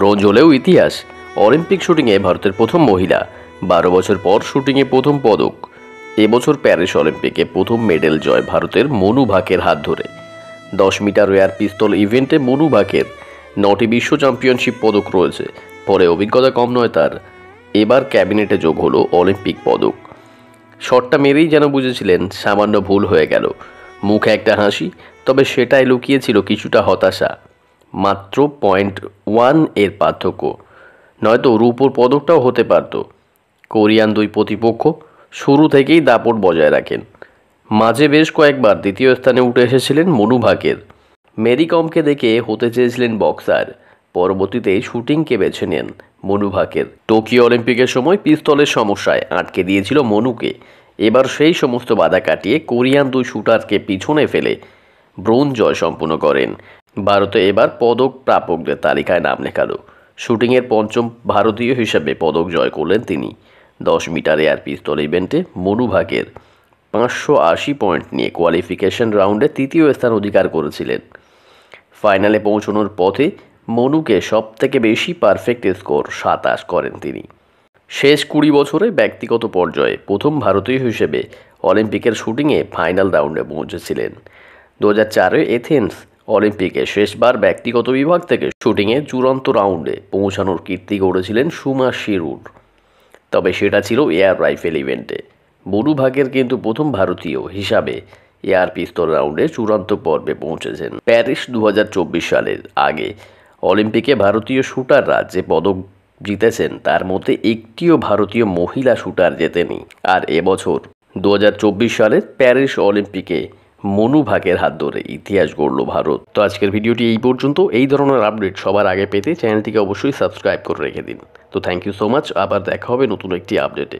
Bronze হলেও ইতিহাস। Olympic শুটিংয়ে ভারতের প্রথম মহিলা, 12 বছর পর শুটিংয়ে প্রথম পদক। এবছর প্যারিস অলিম্পিকে প্রথম মেডেল জয় ভারতের মনু ভাকের হাত ধরে। 10 মিটার এয়ার পিস্তল ইভেন্টে মনু ভাকের 9টি বিশ্ব চ্যাম্পিয়নশিপ পদক রয়েছে। পরে অভিজ্ঞতা কম নয় তার, এবার ক্যাবিনেটে যোগ হলো অলিম্পিক পদক। শটটা মেরেই যেন বুঝেছিলেন সামান্য ভুল হয়ে গেল। মুখে একটা হাসি, তবে সেটাই লুকিয়েছিল কিছুটা হতাশা। মাত্র 0.1 এর পার্থক্য, নয়তো রূপোর পদকটাও হতে পারত। কোরিয়ান দুই প্রতিপক্ষ শুরু থেকেই দাপট বজায় রাখেন। মাঝে বেশ কয়েকবার দ্বিতীয় স্থানে উঠে এসেছিলেন মনু ভাকের। মেরি কমকে দেখে হতে চেয়েছিলেন বক্সার, পরবর্তীতে শুটিংকে বেছে নেন মনু ভাকের। টোকিও অলিম্পিকের সময় পিস্তলের সমস্যায় আটকে দিয়েছিল মনুকে। এবার সেই সমস্ত বাধা কাটিয়ে কোরিয়ান দুই শুটারকে পিছনে ফেলে ব্রোঞ্জ জয় সম্পূর্ণ করেন। ভারতে এবার পদক প্রাপকদের তালিকায় নাম লেখালো। শুটিংয়ের পঞ্চম ভারতীয় হিসেবে পদক জয় করলেন তিনি। 10 মিটার এয়ার পিস্তল ইভেন্টে মনু ভাকের 580 পয়েন্ট নিয়ে কোয়ালিফিকেশন রাউন্ডে তৃতীয় স্থান অধিকার করেছিলেন। ফাইনালে পৌঁছানোর পথে মনুকে সবথেকে বেশি পারফেক্ট স্কোর 27 করেন তিনি। শেষ 20 বছরে ব্যক্তিগত পর্যায়ে প্রথম ভারতীয় হিসেবে অলিম্পিকের শুটিংয়ে ফাইনাল রাউন্ডে পৌঁছেছিলেন। 2004 এথেন্স অলিম্পিকে শেষবার ব্যক্তিগত বিভাগ থেকে শুটিংয়ে চূড়ান্ত রাউন্ডে পৌঁছানোর কীর্তি গড়েছিলেন সুমা শিরুর, তবে সেটা ছিল এয়ার রাইফেল ইভেন্টে। মনু ভাকের কিন্তু প্রথম ভারতীয় হিসাবে এয়ার পিস্তল রাউন্ডে চূড়ান্ত পর্বে পৌঁছেছেন। প্যারিস 2024 সালের আগে অলিম্পিকে ভারতীয় শুটাররা যে পদক জিতেছেন তার মধ্যে একটিও ভারতীয় মহিলা শুটার জেতেনি। আর এবছর 2024 সালের প্যারিস অলিম্পিকে মনু ভাকের হাত ধরে ইতিহাস গড়ল ভারত। তো আজকের ভিডিওটি এই পর্যন্ত। এই ধরনের আপডেট সবার আগে পেতে চ্যানেলটিকে অবশ্যই সাবস্ক্রাইব করে রেখে দিন। তো থ্যাংক ইউ সো মাচ। আবার দেখা হবে নতুন একটি আপডেটে।